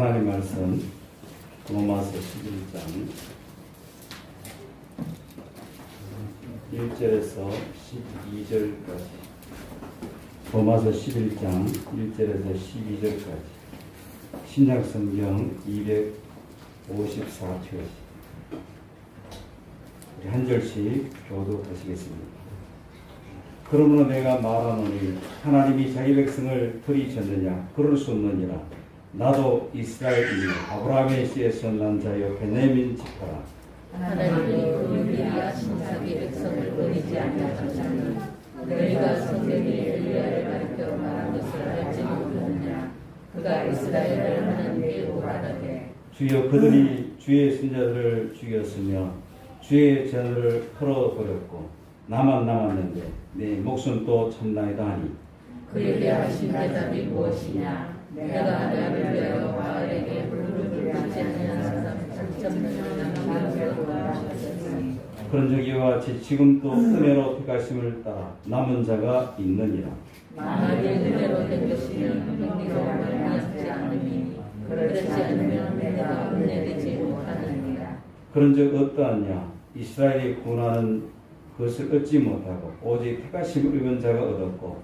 하나님 말씀 로마서 11장 1절에서 12절까지 로마서 11장 1절에서 12절까지 신약성경 254페이지 한 절씩 교독하시겠습니다. 그러므로 내가 말하노니 하나님이 자기 백성을 들이셨느냐 그럴 수 없느니라. 나도 이스라엘이니 아브라함의 씨에서 난 자여 베냐민 지파라. 하나님이 우리가 자기 백성을 버리지 아니하셨으니 너희가 성경에 엘리야를 가리켜 말한 것을 알지 못하느냐. 그가 이스라엘을 하나님께 오라하되 주여 그들이 주의 선자들을 죽였으며 주의 제자들을 풀어버렸고 나만 남았는데 내 목숨 또 참나이다 하니 그에게 하신 대답이 무엇이냐. 내가 하나님을 위하여 바알에게 불을 붙이지 아니한 사람 3,000명을 남겨두라 하셨으니 그런즉 이와 같이 지금도 은혜로 택하심을 따라 남은 자가 있느니라. 만약에 은혜로 된 것이면 행위로 말미암지 않으니 그렇지 않으면 내가 은혜되지 못하느니라. 그런즉 어떠하냐. 이스라엘이 구원하는 그것을 얻지 못하고 오직 택하심을 입은 자가 얻었고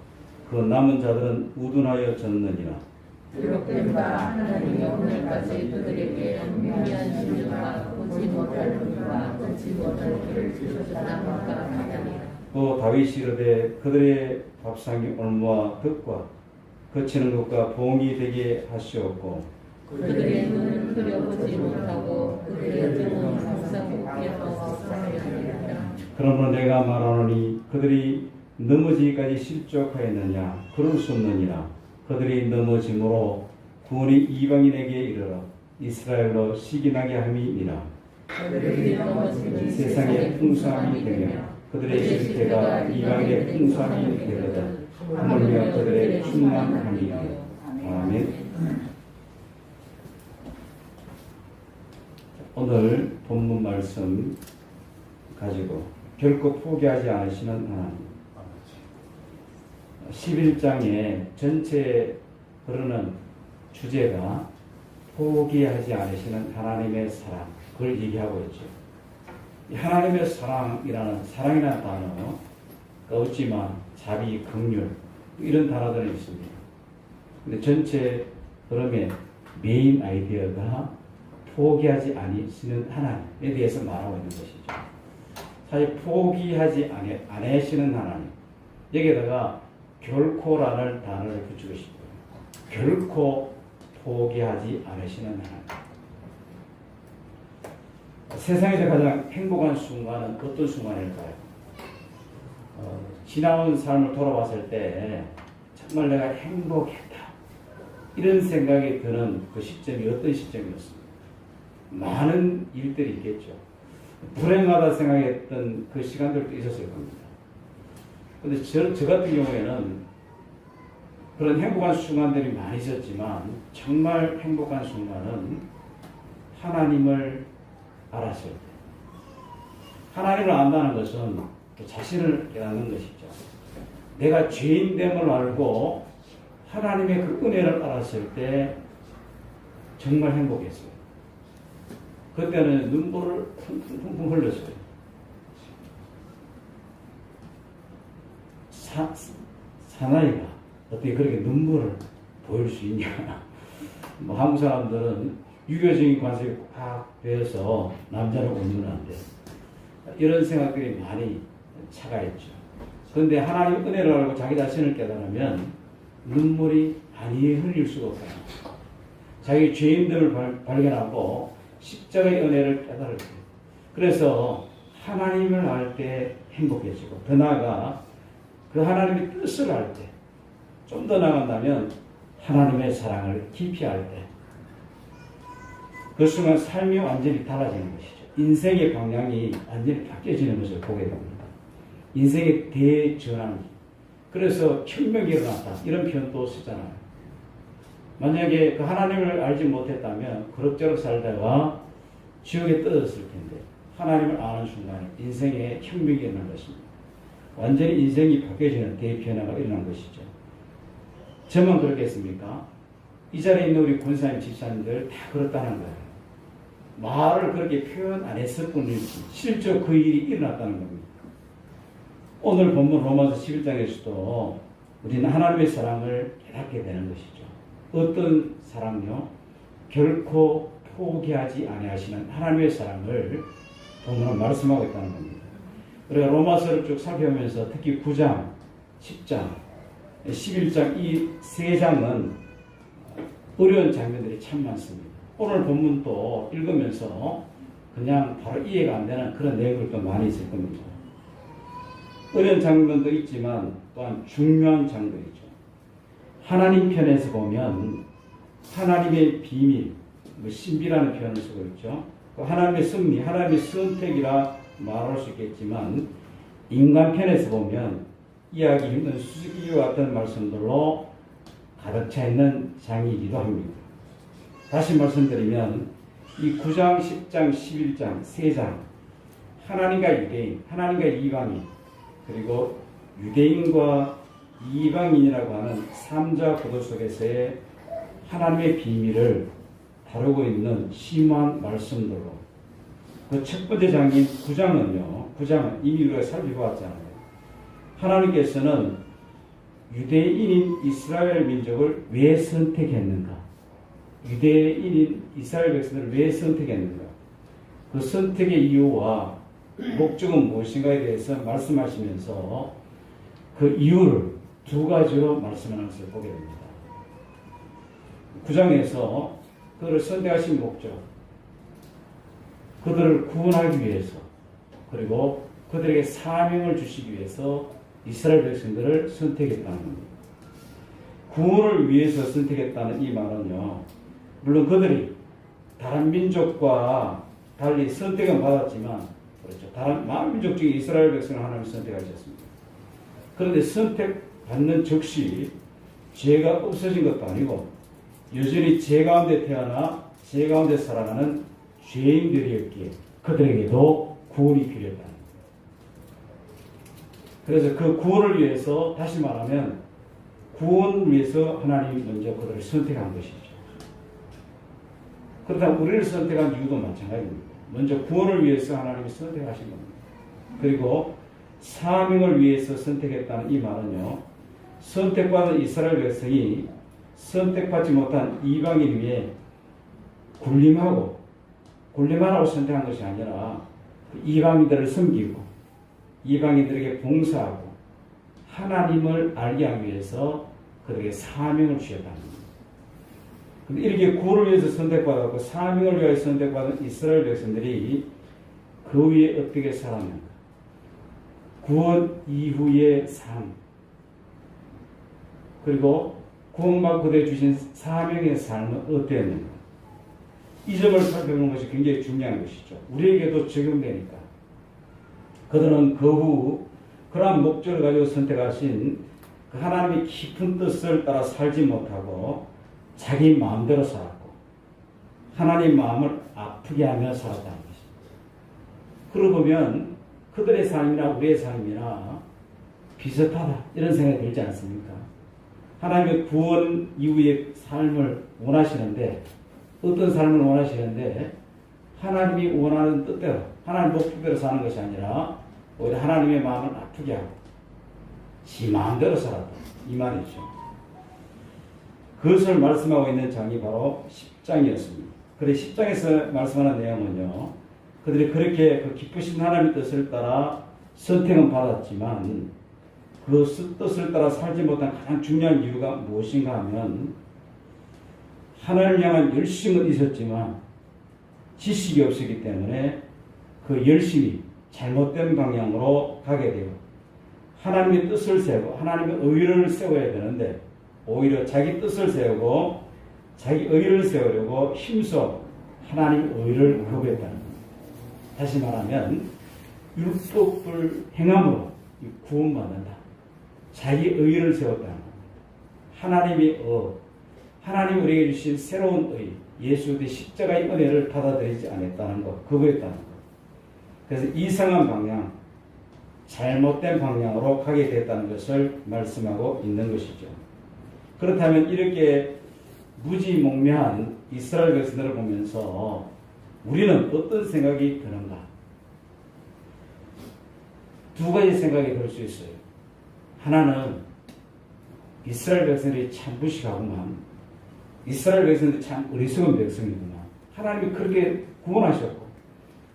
그 남은 자들은 우둔하여 졌느니라. 기록된 바 하나님이 오늘까지 그들에게 무미한 신주와 보지 못할 눈과 듣지 못할 귀를 주셨다는 것과 같으니라. 또 다윗이 이르되 그들의 밥상이 올무와 덕과 거치는 것과 봉이 되게 하시옵고 그들의 눈은 그려보지 못하고 그들의 등은 항상 웃겨서 사하였느니라. 그러므로 내가 말하노니 그들이 넘어지기까지 실족하였느냐 그럴 수 없느니라. 그들이 넘어짐으로 구원이 이방인에게 이르러 이스라엘로 시기나게 함이니라. 그들이 넘어지니 세상의 풍성함이 되며 그들의 실패가 이방인의 풍성함이 되거든 하물며 그들의 충만함이니라. 아멘. 오늘 본문 말씀 가지고 결코 포기하지 않으시는 하나님. 11장의 전체에 흐르는 주제가 포기하지 않으시는 하나님의 사랑, 그걸 얘기하고 있죠. 하나님의 사랑이라는 단어가 없지만 자비, 긍휼 이런 단어들은 있습니다. 근데 전체 흐름의 메인 아이디어가 포기하지 않으시는 하나님에 대해서 말하고 있는 것이죠. 사실 포기하지 않으시는 하나님, 여기에다가 결코라는 단어를 붙이고 싶어요. 결코 포기하지 않으시는 하나님. 세상에서 가장 행복한 순간은 어떤 순간일까요? 지나온 삶을 돌아봤을 때 정말 내가 행복했다 이런 생각이 드는 그 시점이 어떤 시점이었습니까? 많은 일들이 있겠죠. 불행하다 생각했던 그 시간들도 있었을 겁니다. 근데 저 같은 경우에는 그런 행복한 순간들이 많이 있었지만 정말 행복한 순간은 하나님을 알았을 때. 하나님을 안다는 것은 또 자신을 깨닫는 것이죠. 내가 죄인됨을 알고 하나님의 그 은혜를 알았을 때 정말 행복했어요. 그때는 눈물을 펑펑 흘렸어요. 사나이가 어떻게 그렇게 눈물을 보일 수 있냐. 한국 사람들은 유교적인 관습이 팍 되어서 남자는 울면 안 돼. 이런 생각들이 많이 차가 있죠. 그런데 하나님 은혜를 알고 자기 자신을 깨달으면 눈물이 많이 흘릴 수가 없다. 자기 죄인됨을 발견하고 십자가의 은혜를 깨달을 때. 그래서 하나님을 알 때 행복해지고 더 나아가 그 하나님의 뜻을 알 때, 좀 더 나간다면 하나님의 사랑을 깊이 알 때, 그 순간 삶이 완전히 달라지는 것이죠. 인생의 방향이 완전히 바뀌어지는 것을 보게 됩니다. 인생의 대전환이. 그래서 혁명이 일어났다. 이런 표현도 쓰잖아요. 만약에 그 하나님을 알지 못했다면 그럭저럭 살다가 지옥에 떨어졌을 텐데 하나님을 아는 순간에 인생의 혁명이 일어난 것입니다. 완전히 인생이 바뀌어지는 대변화가 일어난 것이죠. 저만 그렇겠습니까? 이 자리에 있는 우리 권사님, 집사님들 다 그렇다는 거예요. 말을 그렇게 표현 안 했을 뿐이지 실제 그 일이 일어났다는 겁니다. 오늘 본문 로마서 11장에서도 우리는 하나님의 사랑을 깨닫게 되는 것이죠. 어떤 사랑요? 결코 포기하지 아니하시는 하나님의 사랑을 본문은 말씀하고 있다는 겁니다. 우리가 로마서를 쭉 살펴보면서 특히 9장, 10장, 11장 이 세 장은 어려운 장면들이 참 많습니다. 오늘 본문도 읽으면서 그냥 바로 이해가 안 되는 그런 내용들도 많이 있을 겁니다. 어려운 장면도 있지만 또한 중요한 장면이죠. 하나님 편에서 보면 하나님의 비밀, 신비라는 표현을 쓰고 있죠. 하나님의 승리, 하나님의 선택이라 말할 수 있겠지만 인간 편에서 보면 이해하기 힘든 수수께끼와 같은 말씀들로 가득 차 있는 장이기도 합니다. 다시 말씀드리면 이 9장, 10장, 11장, 3장 하나님과 유대인, 하나님과 이방인 그리고 유대인과 이방인이라고 하는 3자 구도 속에서의 하나님의 비밀을 다루고 있는 심한 말씀들로 그 첫 번째 장인 9장은 이미 우리가 살펴보았잖아요. 하나님께서는 유대인인 이스라엘 민족을 왜 선택했는가? 유대인인 이스라엘 백성들을 왜 선택했는가? 그 선택의 이유와 목적은 무엇인가에 대해서 말씀하시면서 그 이유를 두 가지로 말씀하는 것을 보게 됩니다. 9장에서 그들을 선택하신 목적, 그들을 구원하기 위해서 그리고 그들에게 사명을 주시기 위해서 이스라엘 백성들을 선택했다는 겁니다. 구원을 위해서 선택했다는 이 말은요, 물론 그들이 다른 민족과 달리 선택은 받았지만, 그렇죠. 다른 많은 민족 중에 이스라엘 백성을 하나님 선택하셨습니다. 그런데 선택받는 즉시 죄가 없어진 것도 아니고 여전히 죄 가운데 태어나 죄 가운데 살아가는 죄인들이었기에 그들에게도 구원이 필요했다. 그래서 그 구원을 위해서 다시 말하면 구원을 위해서 하나님이 먼저 그들을 선택한 것이죠. 그렇다면 우리를 선택한 이유도 마찬가지입니다. 먼저 구원을 위해서 하나님이 선택하신 겁니다. 그리고 사명을 위해서 선택했다는 이 말은요, 선택받은 이스라엘 백성이 선택받지 못한 이방인 위에 군림하라고 선택한 것이 아니라 이방인들을 섬기고 이방인들에게 봉사하고 하나님을 알게 하기 위해서 그들에게 사명을 주셨다는 겁니다. 그런데 이렇게 구원을 위해서 선택받았고 사명을 위하여 선택받은 이스라엘 백성들이 그 위에 어떻게 살았는가? 구원 이후의 삶, 그리고 구원받고 그들에 주신 사명의 삶은 어땠는가? 이 점을 살펴보는 것이 굉장히 중요한 것이죠. 우리에게도 적용되니까. 그들은 그 후 그러한 목적을 가지고 선택하신 그 하나님의 깊은 뜻을 따라 살지 못하고 자기 마음대로 살았고 하나님 마음을 아프게 하며 살았다는 것입니다. 그러고 보면 그들의 삶이나 우리의 삶이나 비슷하다 이런 생각이 들지 않습니까? 하나님의 구원 이후의 삶을 원하시는데 어떤 삶을 원하시는데 하나님이 원하는 뜻대로 하나님 목적대로 사는 것이 아니라 오히려 하나님의 마음을 아프게 하고 지 마음대로 살았다 이 말이죠. 그것을 말씀하고 있는 장이 바로 10장이었습니다. 그래 10장에서 말씀하는 내용은요, 그들이 그렇게 그 기쁘신 하나님의 뜻을 따라 선택은 받았지만 그 뜻을 따라 살지 못한 가장 중요한 이유가 무엇인가 하면 하나님을 향한 열심은 있었지만 지식이 없었기 때문에 그 열심이 잘못된 방향으로 가게 되고 하나님의 뜻을 세우고 하나님의 의를 세워야 되는데 오히려 자기 뜻을 세우고 자기 의를 세우려고 힘써 하나님의 의를 거부했다는 겁니다. 다시 말하면 율법을 행함으로 구원받는다. 자기 의를 세웠다는 겁니다. 하나님의 하나님 우리에게 주신 새로운 의, 예수 그리스도의 십자가의 은혜를 받아들이지 않았다는 것, 거부했다는 것. 그래서 이상한 방향, 잘못된 방향으로 가게 됐다는 것을 말씀하고 있는 것이죠. 그렇다면 이렇게 무지몽매한 이스라엘 백성들을 보면서 우리는 어떤 생각이 드는가? 두 가지 생각이 들 수 있어요. 하나는 이스라엘 백성들이 참 무식하구만. 이스라엘 백성들이 참 어리석은 백성이구만. 하나님이 그렇게 구원하셨고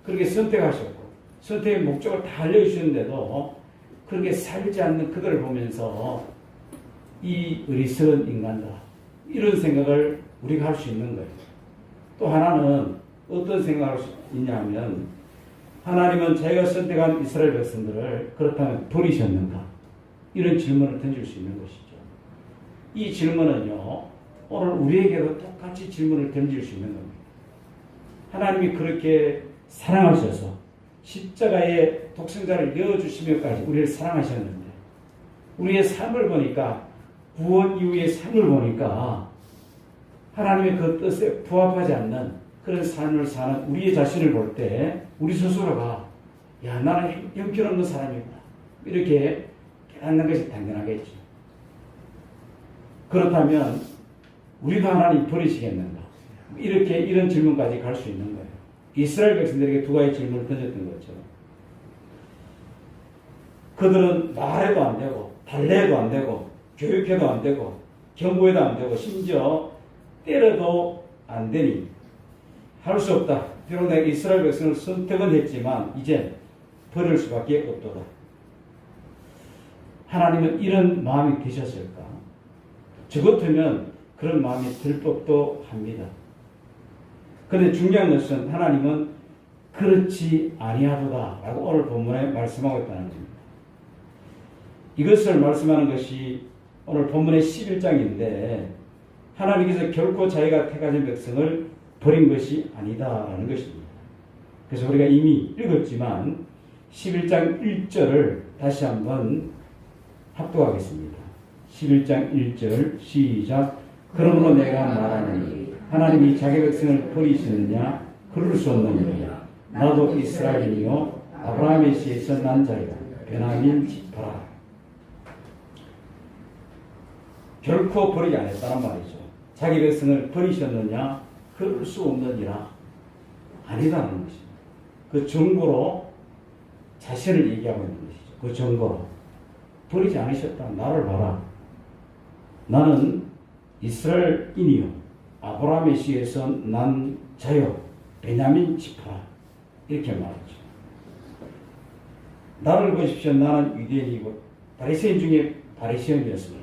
그렇게 선택하셨고 선택의 목적을 다 알려주셨는데도 그렇게 살지 않는 그들을 보면서 이 어리석은 인간다. 이런 생각을 우리가 할 수 있는 거예요. 또 하나는 어떤 생각을 할 수 있냐면 하나님은 자기가 선택한 이스라엘 백성들을 그렇다면 버리셨는가? 이런 질문을 던질 수 있는 것이죠. 이 질문은요, 오늘 우리에게도 똑같이 질문을 던질 수 있는 겁니다. 하나님이 그렇게 사랑하셔서 십자가에 독생자를 내어주시며까지 우리를 사랑하셨는데 우리의 삶을 보니까 구원 이후의 삶을 보니까 하나님의 그 뜻에 부합하지 않는 그런 삶을 사는 우리의 자신을 볼 때 우리 스스로가 야 나는 형편없는 사람이구나 이렇게 깨닫는 것이 당연하겠죠. 그렇다면 우리도 하나님 버리시겠는가? 이렇게 이런 질문까지 갈 수 있는 거예요. 이스라엘 백성들에게 두 가지 질문을 던졌던 것처럼 그들은 말해도 안 되고 달래도 안 되고 교육해도 안 되고 경고해도 안 되고 심지어 때려도 안 되니 할 수 없다. 비록 내가 이스라엘 백성을 선택은 했지만 이제 버릴 수밖에 없도다. 하나님은 이런 마음이 드셨을까? 저 같으면 그런 마음이 들 법도 합니다. 그런데 중요한 것은 하나님은 그렇지 아니하도다 라고 오늘 본문에 말씀하고 있다는 겁니다. 이것을 말씀하는 것이 오늘 본문의 11장인데 하나님께서 결코 자기가 택하신 백성을 버린 것이 아니다라는 것입니다. 그래서 우리가 이미 읽었지만 11장 1절을 다시 한번 합독하겠습니다. 11장 1절 시작. 그러므로 내가 말하노니 하나님이 자기 백성을 버리시느냐? 그럴 수 없느니라. 나도 이스라엘이요 아브라함의 씨에서 난 자요 베냐민 지파라. 결코 버리지 않았다는 말이죠. 자기 백성을 버리셨느냐? 그럴 수 없느니라. 아니다는 것입니다. 그 증거로 자신을 얘기하고 있는 것이죠. 그 증거로 버리지 않으셨다. 나를 봐라. 나는 이스라엘인이요 아브라함의 씨에서 난 자요 베냐민 지파라. 이렇게 말하죠. 나를 보십시오. 나는 유대인이고 바리새인 중에 바리새인이었습니다.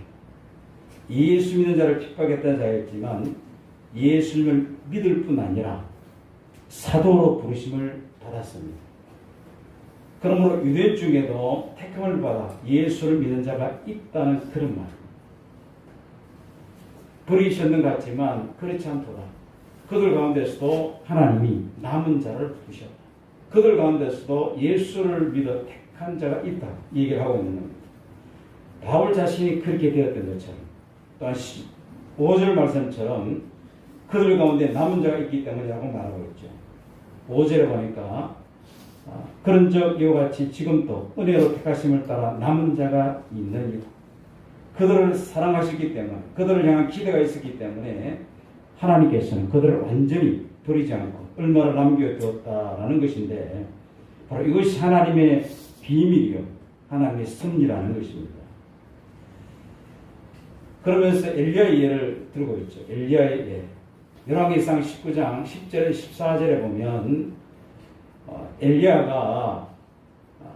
예수 믿는 자를 핍박했다는 자였지만 예수님을 믿을 뿐 아니라 사도로 부르심을 받았습니다. 그러므로 유대인 중에도 택함을 받아 예수를 믿는 자가 있다는 그런 말입니다. 버리셨는 것 같지만 그렇지 않도다. 그들 가운데서도 하나님이 남은 자를 부르셨다. 그들 가운데서도 예수를 믿어 택한 자가 있다. 이 얘기를 하고 있는 겁니다. 바울 자신이 그렇게 되었던 것처럼 또한 5절 말씀처럼 그들 가운데 남은 자가 있기 때문이라고 말하고 있죠. 5절에 보니까 그런 적 이와 같이 지금도 은혜로 택하심을 따라 남은 자가 있느니라. 그들을 사랑하셨기 때문에 그들을 향한 기대가 있었기 때문에 하나님께서는 그들을 완전히 버리지 않고 얼마를 남겨두었다라는 것인데 바로 이것이 하나님의 비밀이요 하나님의 섭리라는 것입니다. 그러면서 엘리야의 예를 들고 있죠. 엘리야의 예. 열왕기상 19장 10절에 14절에 보면 엘리야가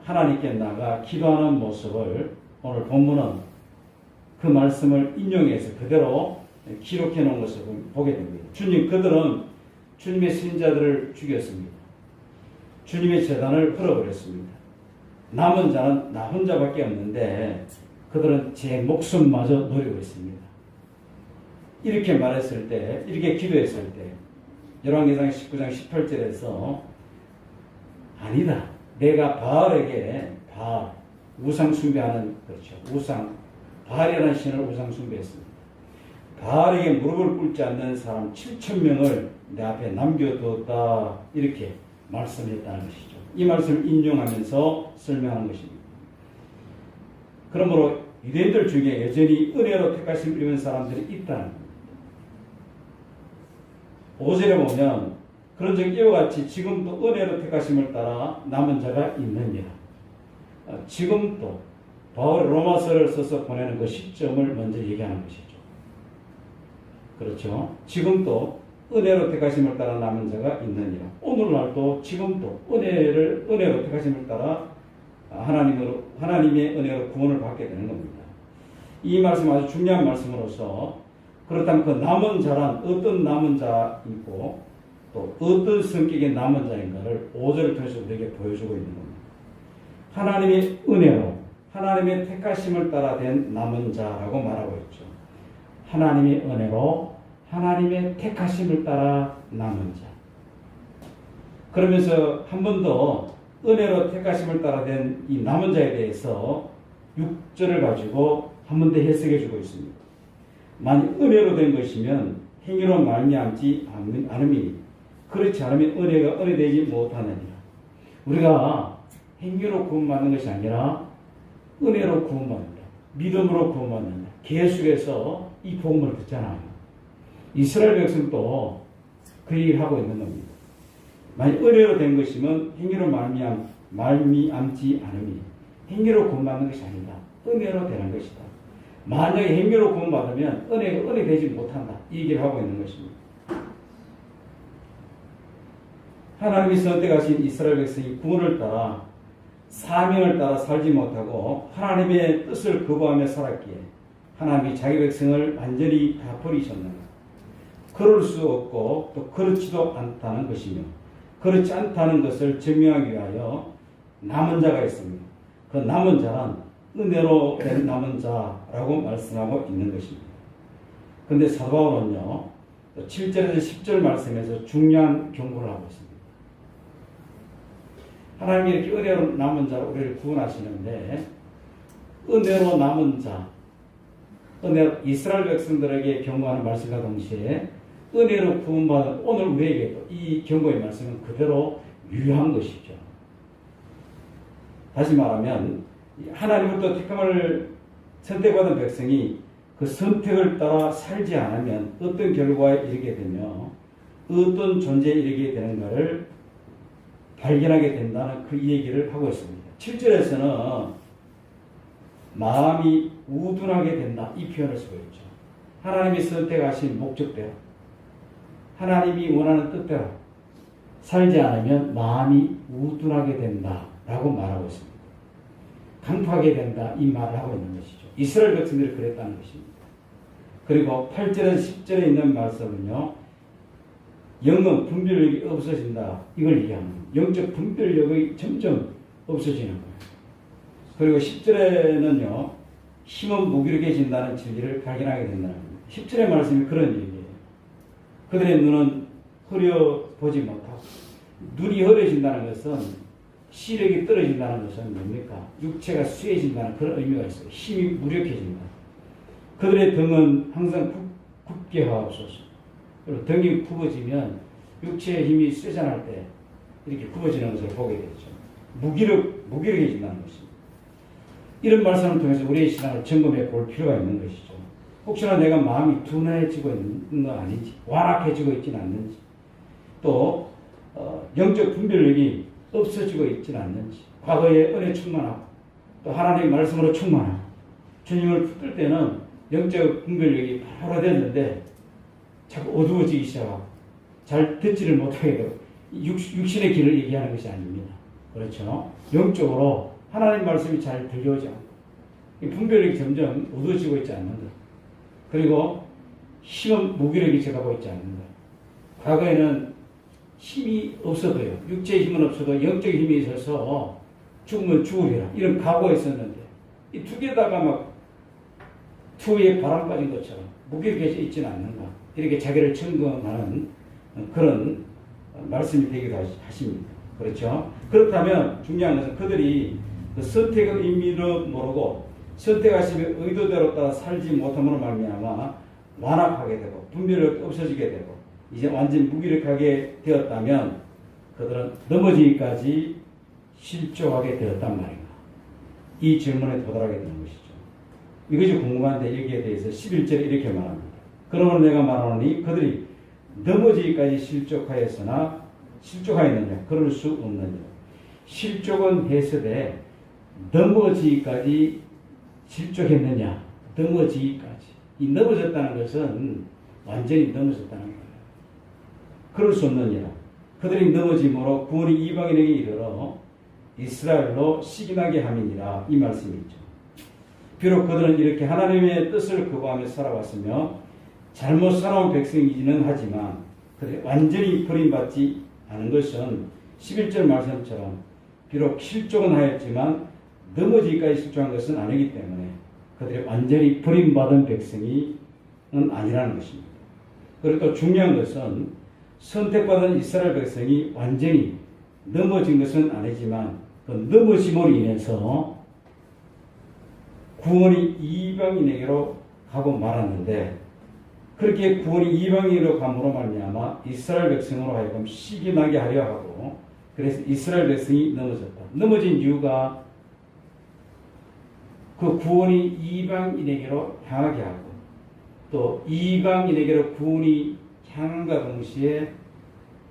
하나님께 나가 기도하는 모습을 오늘 본문은 그 말씀을 인용해서 그대로 기록해 놓은 것을 보게 됩니다. 그들은 주님의 신자들을 죽였습니다. 주님의 제단을 헐어버렸습니다. 남은 자는 나 혼자밖에 없는데 그들은 제 목숨마저 노리고 있습니다. 이렇게 말했을 때, 이렇게 기도했을 때 열왕기상 19장 18절에서 아니다. 내가 바알에게 우상 숭배하는 그렇죠. 바알이라는 신을 우상 숭배했습니다. 바알에게 무릎을 꿇지 않는 사람 7,000명을 내 앞에 남겨두었다. 이렇게 말씀했다는 것이죠. 이 말씀을 인용하면서 설명하는 것입니다. 그러므로 유대인들 중에 여전히 은혜로 택하심을 입은 사람들이 있다는 겁니다. 5절에 보면 그런 적 이와 같이 지금도 은혜로 택하심을 따라 남은 자가 있느니라. 지금도 바울이 로마서를 써서 보내는 그 시점을 먼저 얘기하는 것이죠. 그렇죠. 지금도 은혜로 택하심을 따라 남은 자가 있느니라. 오늘날도 지금도 은혜로 택하심을 따라 하나님의 은혜로 구원을 받게 되는 겁니다. 이 말씀 아주 중요한 말씀으로서 그렇다면 그 남은 자란 어떤 남은 자이고 또 어떤 성격의 남은 자인가를 5절을 통해서 우리에게 보여주고 있는 겁니다. 하나님의 은혜로 하나님의 택하심을 따라 된 남은 자라고 말하고 있죠. 하나님의 은혜로 하나님의 택하심을 따라 남은 자. 그러면서 한 번 더 은혜로 택하심을 따라 된 이 남은 자에 대해서 6절을 가지고 한 번 더 해석해 주고 있습니다. 만약 은혜로 된 것이면 행위로 말미암지 않음이니 그렇지 않으면 은혜가 은혜되지 못하느니라. 우리가 행위로 구원받는 것이 아니라 은혜로 구원받는다. 믿음으로 구원받는다. 계속해서 이 복음을 듣잖아요. 이스라엘 백성도 그 얘기를 하고 있는 겁니다. 만약 은혜로 된 것이면 행위로 말미암지 않음이 행위로 구원받는 것이 아니다. 은혜로 되는 것이다. 만약에 행위로 구원받으면 은혜가 은혜되지 못한다. 이 얘기를 하고 있는 것입니다. 하나님이 선택하신 이스라엘 백성이 구원을 따라 사명을 따라 살지 못하고 하나님의 뜻을 거부하며 살았기에 하나님이 자기 백성을 완전히 다 버리셨는가. 그럴 수 없고 또 그렇지도 않다는 것이며 그렇지 않다는 것을 증명하기 위하여 남은 자가 있습니다. 그 남은 자는 은혜로 된 남은 자라고 말씀하고 있는 것입니다. 그런데 사도 바울은요 7절에서 10절 말씀에서 중요한 경고를 하고 있습니다. 하나님이 이렇게 은혜로 남은 자로 우리를 구원하시는데 은혜로 남은 자, 이스라엘 백성들에게 경고하는 말씀과 동시에 은혜로 구원받은 오늘 우리에게도 이 경고의 말씀은 그대로 유효한 것이죠. 다시 말하면 하나님으로부터 택함을 선택받은 백성이 그 선택을 따라 살지 않으면 어떤 결과에 이르게 되며 어떤 존재에 이르게 되는가를 발견하게 된다는 그 얘기를 하고 있습니다. 7절에서는 마음이 우둔하게 된다 이 표현을 쓰고 있죠. 하나님이 선택하신 목적대로 하나님이 원하는 뜻대로 살지 않으면 마음이 우둔하게 된다라고 말하고 있습니다. 강팍하게 된다 이 말을 하고 있는 것이죠. 이스라엘 백성들이 그랬다는 것입니다. 그리고 8절에서 10절에 있는 말씀은요. 영은 분별력이 없어진다. 이걸 얘기합니다. 영적 분별력이 점점 없어지는 거예요. 그리고 10절에는요. 힘은 무기력해진다는 진리를 발견하게 된다는 겁니다. 10절의 말씀이 그런 얘기예요. 그들의 눈은 흐려보지 못하고 눈이 흐려진다는 것은 시력이 떨어진다는 것은 뭡니까? 육체가 쇠해진다는 그런 의미가 있어요. 힘이 무력해진다. 그들의 등은 항상 굳게 하옵소서. 그리고 등이 굽어지면 육체의 힘이 쇠잔할 때 이렇게 굽어지는 것을 보게 되죠. 무기력해진다는 것입니다. 이런 말씀을 통해서 우리의 신앙을 점검해 볼 필요가 있는 것이죠. 혹시나 내가 마음이 둔해지고 있는 거 아닌지, 완악해지고 있지는 않는지, 또 영적 분별력이 없어지고 있지는 않는지, 과거에 은혜 충만하고 또 하나님의 말씀으로 충만하고 주님을 붙들 때는 영적 분별력이 바로 됐는데 자꾸 어두워지기 시작하고 잘 듣지를 못하게 되고 육신의 길을 얘기하는 것이 아닙니다. 그렇죠? 영적으로 하나님 말씀이 잘 들려오지 않고 분별력이 점점 어두워지고 있지 않는가. 그리고 힘은 무기력이 돼가고 있지 않는가. 과거에는 힘이 없어도요. 육체의 힘은 없어도 영적인 힘이 있어서 죽으면 죽으리라. 이런 각오가 있었는데 이 두 개다가 막 투에 바람 빠진 것처럼 무기력해져 있지는 않는가. 이렇게 자기를 점검하는 그런 말씀이 되기도 하십니다. 그렇죠? 그렇다면 중요한 것은 그들이 그 선택의 의미를 모르고 선택하심의 의도대로 따라 살지 못함으로 말미암아 완악하게 되고 분별력이 없어지게 되고 이제 완전 무기력하게 되었다면 그들은 넘어지기까지 실족하게 되었단 말인가. 이 질문에 도달하게 되는 것이죠. 이것이 궁금한데 여기에 대해서 11절에 이렇게 말합니다. 그러므로 내가 말하노니 그들이 넘어지기까지 실족하였느냐? 그럴 수 없느냐? 실족은 해석에 넘어지기까지 실족했느냐? 넘어지기까지. 이 넘어졌다는 것은 완전히 넘어졌다는 거예요. 그럴 수 없느냐? 그들이 넘어짐으로 구원이 이방인에게 이르러 이스라엘로 시기나게 함이니라. 이 말씀이죠. 비록 그들은 이렇게 하나님의 뜻을 거부하며 살아왔으며 잘못 살아온 백성이기는 하지만 그들이 완전히 버림받지 않은 것은 11절 말씀처럼 비록 실족은 하였지만 넘어지기까지 실족한 것은 아니기 때문에 그들이 완전히 버림받은 백성이 아니라는 것입니다. 그리고 또 중요한 것은 선택받은 이스라엘 백성이 완전히 넘어진 것은 아니지만 그 넘어짐으로 인해서 구원이 이방인에게로 가고 말았는데 그렇게 구원이 이방인으로 감으로 말미암아 이스라엘 백성으로 하여금 시기나게 하려 하고 그래서 이스라엘 백성이 넘어졌다. 넘어진 이유가 그 구원이 이방인에게로 향하게 하고 또 이방인에게로 구원이 향한과 동시에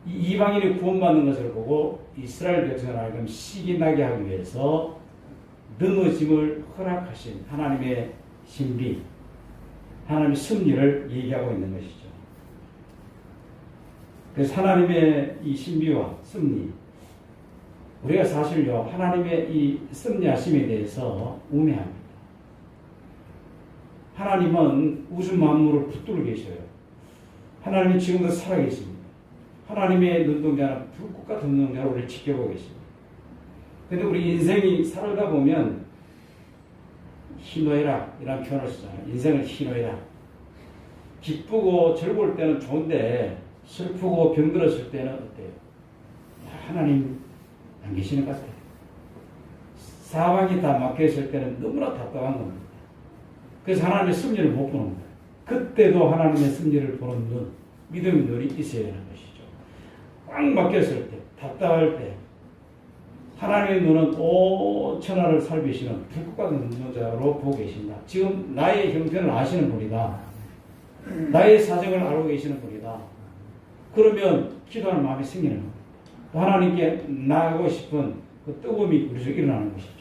이방인이 구원받는 것을 보고 이스라엘 백성을 하여금 시기나게 하기 위해서 넘어짐을 허락하신 하나님의 신비, 하나님의 섭리를 얘기하고 있는 것이죠. 그래서 하나님의 이 신비와 섭리, 우리가 사실요 하나님의 이 섭리하심에 대해서 우매합니다. 하나님은 우주 만물을 붙들고 계셔요. 하나님이 지금도 살아계십니다. 하나님의 눈동자는 불꽃 같은 눈동자로 우리를 지켜보고 계십니다. 근데 우리 인생이 살다 보면 희노애락 이라는 표현을 쓰잖아요. 인생을 희노애락. 기쁘고 즐거울 때는 좋은데 슬프고 병들었을 때는 어때요? 하나님 안 계시는 것 같아요. 사방이 다 막혀있을 때는 너무나 답답한 겁니다. 그래서 하나님의 섭리를 못 보는 거예요. 그때도 하나님의 섭리를 보는 눈, 믿음의 눈이 있어야 하는 것이죠. 꽉 막혔을 때, 답답할 때 하나님의 눈은 온 천하를 살피시는 불꽃 같은 눈동자로 보고 계신다. 지금 나의 형편을 아시는 분이다. 나의 사정을 알고 계시는 분이다. 그러면 기도하는 마음이 생기는 겁니다. 하나님께 나아가고 싶은 그 뜨거움이 우리 속에 일어나는 것이죠.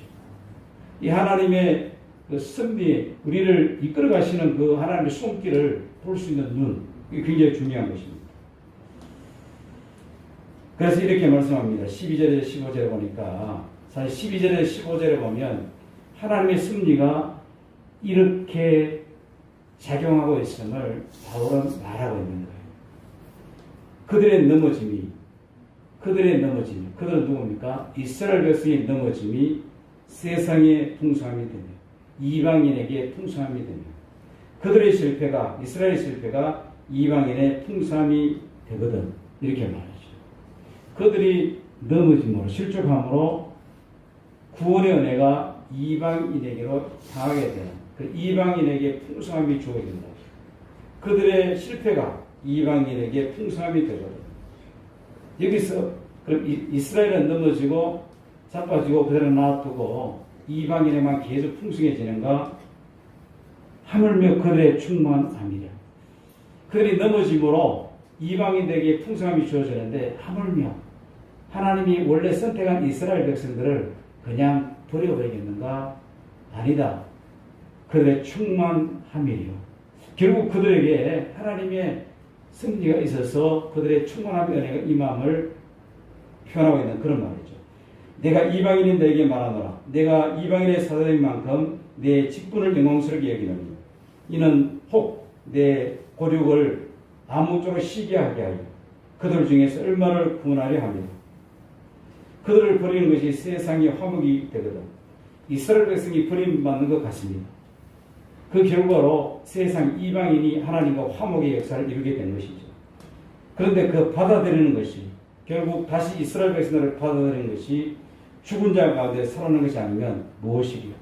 이 하나님의 그 섭리, 우리를 이끌어 가시는 그 하나님의 손길을 볼 수 있는 눈, 이게 굉장히 중요한 것입니다. 그래서 이렇게 말씀합니다. 12절에 15절에 보니까 사실 12절에 15절에 보면 하나님의 섭리가 이렇게 작용하고 있음을 바울은 말하고 있는 거예요. 그들의 넘어짐이 그들은 누굽니까? 이스라엘 백성의 넘어짐이 세상의 풍성함이 되며 이방인에게 풍성함이 되며 그들의 실패가 이스라엘의 실패가 이방인의 풍성함이 되거든. 이렇게 말하죠. 그들이 넘어짐으로 실족함으로 구원의 은혜가 이방인에게로 향하게 되는 그 이방인에게 풍성함이 주어야 된다. 그들의 실패가 이방인에게 풍성함이 되거든. 여기서 그럼 이스라엘은 넘어지고 자빠지고 그대로 놔두고 이방인에만 계속 풍성해지는가? 하물며 그들의 충만함이라. 그들이 넘어짐으로 이방인들에게 풍성함이 주어지는데 하물며 하나님이 원래 선택한 이스라엘 백성들을 그냥 버려버리겠는가? 아니다. 그들의 충만함이요. 결국 그들에게 하나님의 승리가 있어서 그들의 충만함의 은혜가 임함을 표현하고 있는 그런 말이죠. 내가 이방인인 너에게 말하노라. 내가 이방인의 사자인 만큼 내 직분을 영광스럽게 여기노니 이는 혹 내 고륙을 아무쪼록 시기하게 하여 그들 중에서 얼마를 구원하려 합니다. 그들을 버리는 것이 세상의 화목이 되거든. 이스라엘 백성이 버림받는 것 같습니다. 그 결과로 세상 이방인이 하나님과 화목의 역사를 이루게 된 것이죠. 그런데 그 받아들이는 것이 결국 다시 이스라엘 백성들을 받아들이는 것이 죽은 자 가운데 살아나는 것이 아니면 무엇이리요?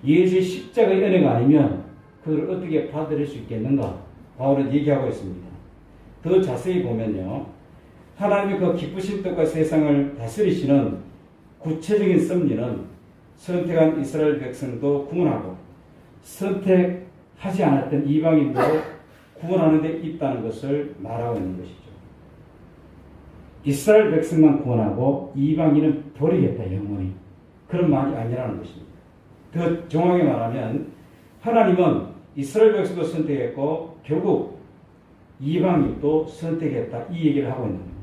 예수의 십자가의 은혜가 아니면 그들을 어떻게 받아들일 수 있겠는가? 바울은 얘기하고 있습니다. 더 자세히 보면요. 하나님의 그 기쁘신 뜻과 세상을 다스리시는 구체적인 섭리는 선택한 이스라엘 백성도 구원하고 선택하지 않았던 이방인도 구원하는 데 있다는 것을 말하고 있는 것이죠. 이스라엘 백성만 구원하고 이방인은 버리겠다, 영원히. 그런 말이 아니라는 것입니다. 더 정확하게 말하면 하나님은 이스라엘 백성도 선택했고 결국 이방인도 선택했다, 이 얘기를 하고 있는 겁니다.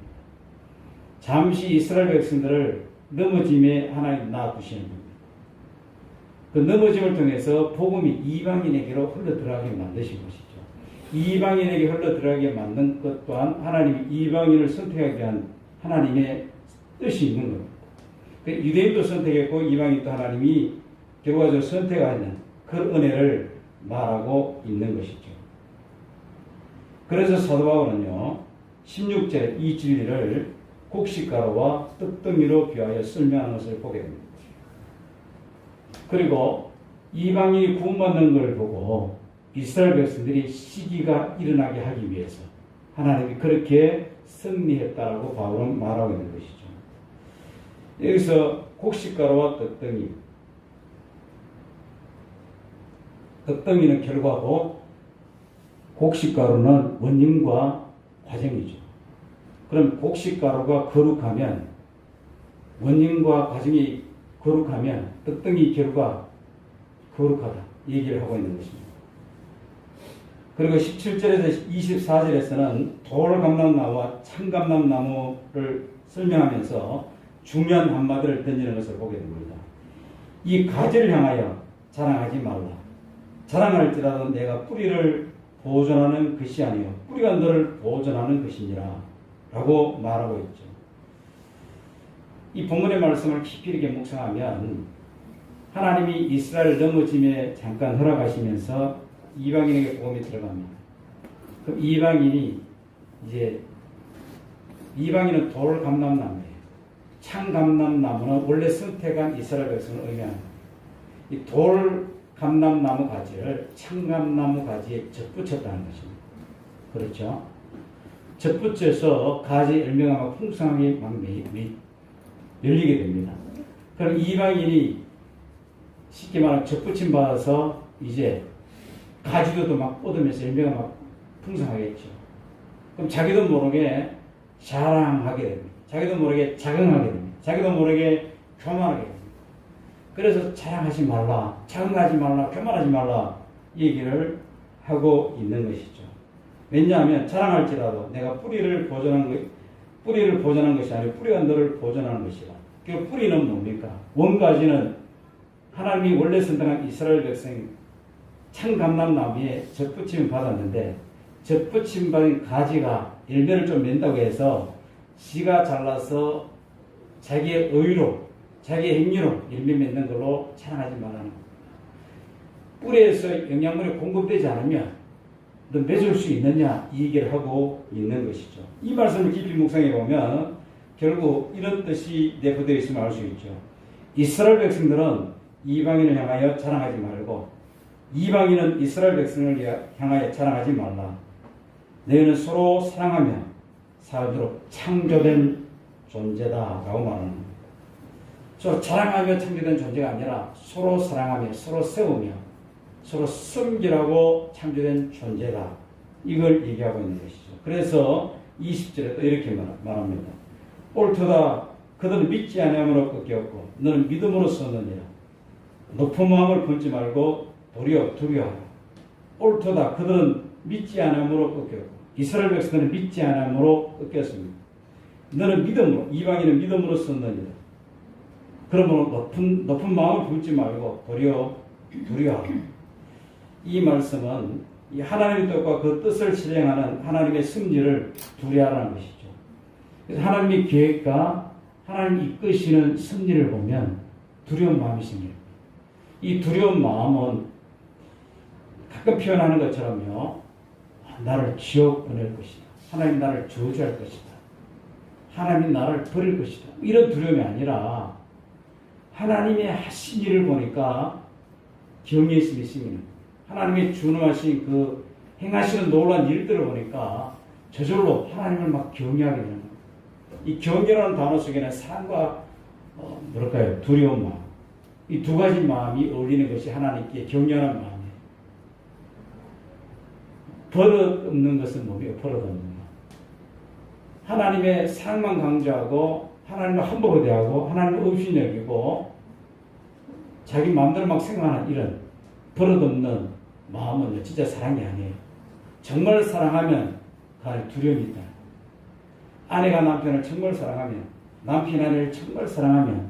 잠시 이스라엘 백성들을 넘어짐에 하나님 놔두시는 겁니다. 그 넘어짐을 통해서 복음이 이방인에게로 흘러들어가게 만드신 것이죠. 이방인에게 흘러들어가게 만든 것 또한 하나님이 이방인을 선택하기 위한 하나님의 뜻이 있는 겁니다. 유대인도 선택했고 이방인도 하나님이 결과적으로 선택하는 그 은혜를 말하고 있는 것이죠. 그래서 사도 바울은요, 16절에 이 진리를 곡식가루와 떡덩이로 비하여 설명하는 것을 보게 됩니다. 그리고 이방인이 구원받는 것을 보고 이스라엘 백성들이 시기가 일어나게 하기 위해서 하나님이 그렇게 승리했다라고 바울은 말하고 있는 것이죠. 여기서 곡식가루와 떡덩이, 떡덩이는 결과고 곡식가루는 원인과 과정이죠. 그럼 곡식가루가 거룩하면, 원인과 과정이 거룩하면 떡덩이 결과 거룩하다, 얘기를 하고 있는 것입니다. 그리고 17절에서 24절에서는 돌감람나무와 참감람나무를 설명하면서 중요한 한마디를 던지는 것을 보게 됩니다. 이 가지를 향하여 자랑하지 말라. 자랑할지라도 내가 뿌리를 보존하는 것이 아니요 뿌리가 너를 보존하는 것이니라 라고 말하고 있죠. 이 본문의 말씀을 깊이 있게 묵상하면 하나님이 이스라엘 넘어짐에 잠깐 허락하시면서 이방인에게 복음이 들어갑니다. 그럼 이방인은 돌감람나무예요. 참감람나무는 원래 선택한 이스라엘 백성을 의미합니다. 이 돌감람나무 가지를 참감나무 가지에 접붙였다는 것입니다. 그렇죠? 접붙여서 가지 열매가 막 풍성하게 막 열리게 됩니다. 그럼 이방인이 쉽게 말하면 접붙임 받아서 이제 가지도 막 뻗으면서 열매가 막 풍성하겠죠. 그럼 자기도 모르게 자랑하게 됩니다. 자기도 모르게 자긍하게 됩니다. 자기도 모르게 교만하게 됩니다. 그래서 자랑하지 말라, 자긍하지 말라, 교만하지 말라 얘기를 하고 있는 것이죠. 왜냐하면 자랑할지라도 내가 뿌리를 보존한 것이 아니고 뿌리가 너를 보존하는 것이다. 그 뿌리는 뭡니까? 원가지는 하나님이 원래 선택한 이스라엘 백성 참감람나무에 접붙임을 받았는데 접붙임 받은 가지가 열매를 좀 맺는다고 해서 지가 잘라서 자기의 의로, 자기의 행위로 열매 맺는 걸로 자랑하지 말라는 겁니다. 뿌리에서 영양분이 공급되지 않으면 너 맺을 수 있느냐 이 얘기를 하고 있는 것이죠. 이 말씀을 깊이 묵상해 보면 결국 이런 뜻이 내포되어 있음을 알 수 있죠. 이스라엘 백성들은 이방인을 향하여 자랑하지 말고 이방인은 이스라엘 백성을 향하여 자랑하지 말라. 너희는 서로 사랑하며 살도록 창조된 존재다라고 말하는 겁니다. 서로 자랑하며 창조된 존재가 아니라 서로 사랑하며 서로 세우며 서로 섬기라고 창조된 존재다. 이걸 얘기하고 있는 것이죠. 그래서 20절에 또 이렇게 말합니다. 옳도다. 그들은 믿지 아니함으로 꺾였고 너는 믿음으로 섰느니라. 높은 마음을 품지 말고 도리어 두려워하라. 옳도다. 그들은 믿지 않음으로 꺾였고 이스라엘 백성들은 믿지 않음으로 꺾였습니다. 너는 믿음으로, 이방인은 믿음으로 섰느니라. 그러므로 높은 마음을 품지 말고 도리어 두려워하라. 이 말씀은 이 하나님의 뜻과 그 뜻을 실행하는 하나님의 승리를 두려워하라는 것이죠. 그래서 하나님의 계획과 하나님이 이끄시는 승리를 보면 두려운 마음이 생깁니다. 이 두려운 마음은 가끔 표현하는 것처럼요. 나를 지옥 보낼 것이다. 하나님 나를 저주할 것이다. 하나님 나를 버릴 것이다. 이런 두려움이 아니라 하나님의 하신 일을 보니까 경외심이 생기는 하나님의 준엄하신 그 행하시는 놀라운 일들을 보니까 저절로 하나님을 막 경외하게 되는 거예요. 이 경외라는 단어 속에는 사랑과 두려운 마음, 이 두 가지 마음이 어울리는 것이 하나님께 경외하는 마음이에요. 버릇 없는 것은 뭡니까? 버릇 없는 것. 하나님의 사랑만 강조하고 하나님을 함부로 대하고 하나님을 없이 여기고 자기 마음대로 막 생각하는 이런 버릇없는 마음은 진짜 사랑이 아니에요. 정말 사랑하면 그 안에 두려움이 있다. 아내가 남편을 정말 사랑하면, 남편이 아내를 정말 사랑하면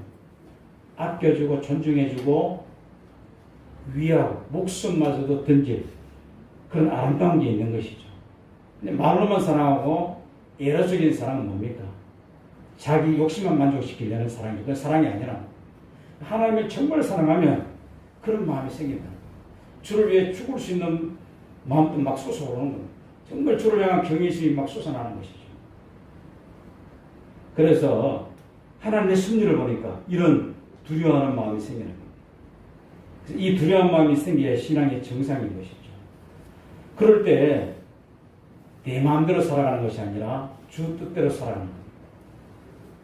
아껴주고 존중해주고 위하고 목숨마저도 던질 그런 아름다운 게 있는 것이죠. 근데 말로만 사랑하고 에러적인 사랑은 뭡니까? 자기 욕심만 만족시키려는 사랑이, 그 사랑이 아니라 하나님을 정말 사랑하면 그런 마음이 생긴다. 주를 위해 죽을 수 있는 마음도 막 솟아오르는 겁니다. 정말 주를 향한 경외심이 막 솟아나는 것이죠. 그래서 하나님의 섭리를 보니까 이런 두려워하는 마음이 생기는 겁니다. 이 두려워하는 마음이 생겨야 신앙의 정상인 것이죠. 그럴 때 내 마음대로 살아가는 것이 아니라 주 뜻대로 살아가는 겁니다.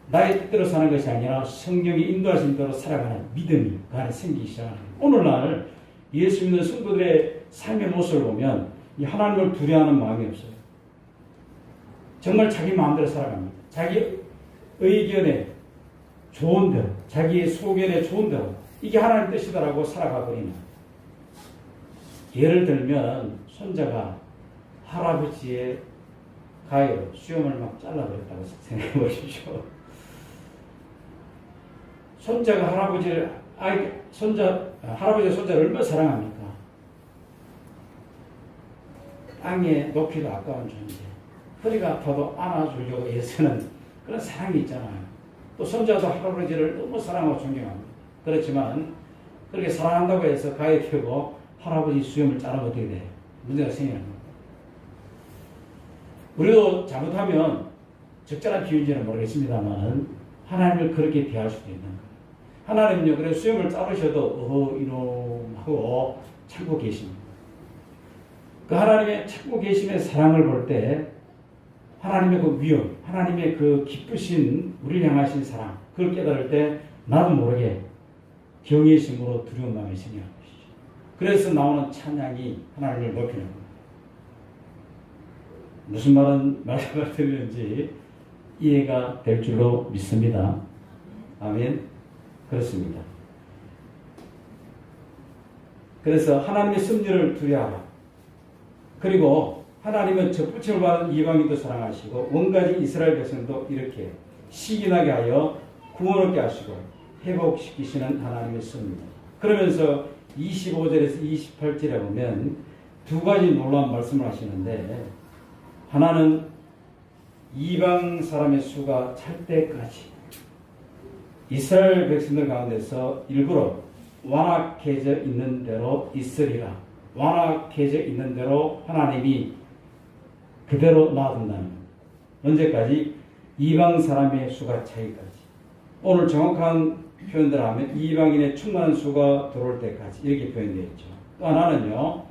나의 뜻대로 사는 것이 아니라 성령이 인도하신 대로 살아가는 믿음이 그 안에 생기기 시작하는 겁니다. 오늘날 예수 믿는 성도들의 삶의 모습을 보면 이 하나님을 두려워하는 마음이 없어요. 정말 자기 마음대로 살아갑니다. 자기 의견에 좋은 대로, 자기의 소견에 좋은 대로 이게 하나님 뜻이다라고 살아가 버리는. 예를 들면 손자가 할아버지의 가위로 수염을 막 잘라버렸다고 생각해 보십시오. 손자가 할아버지의 손자를 얼마나 사랑합니까? 땅에 놓기도 아까운 존재. 허리가 아파도 안아주려고 애쓰는 그런 사랑이 있잖아요. 또 손자도 할아버지를 너무 사랑하고 존경합니다. 그렇지만 그렇게 사랑한다고 해서 가위 펴고 할아버지 수염을 자르면 어떻게 돼요? 문제가 생기는 겁니다. 우리도 잘못하면 적절한 비유인지는 모르겠습니다만 하나님을 그렇게 대할 수도 있는 거예요. 하나님은요, 그래 수염을 자르셔도 이놈 하고 참고 계십니다. 그 하나님의 참고 계심의 사랑을 볼 때 하나님의 그 위엄, 하나님의 그 기쁘신 우리를 향하신 사랑, 그걸 깨달을 때 나도 모르게 경외심으로 두려운 마음이 생기는 것이죠. 그래서 나오는 찬양이 하나님을 높이는 겁니다. 무슨 말씀을 드리는지 이해가 될 줄로 믿습니다. 아멘. 그렇습니다. 그래서 하나님의 섭리를 두려워하라. 그리고 하나님은 적부침을 받은 이방인도 사랑하시고 원가지 이스라엘 백성도 이렇게 시기나게 하여 구원 얻게 하시고 회복시키시는 하나님의 섭리입니다. 그러면서 25절에서 28절에 보면 두 가지 놀라운 말씀을 하시는데, 하나는 이방 사람의 수가 찰 때까지 이스라엘 백성들 가운데서 일부러 완악해져 있는 대로 있으리라. 완악해져 있는 대로 하나님이 그대로 놔둔다는 겁니다. 언제까지? 이방 사람의 수가 차기까지. 오늘 정확한 표현대로 하면 이방인의 충만한 수가 들어올 때까지 이렇게 표현되어 있죠. 또 하나는요,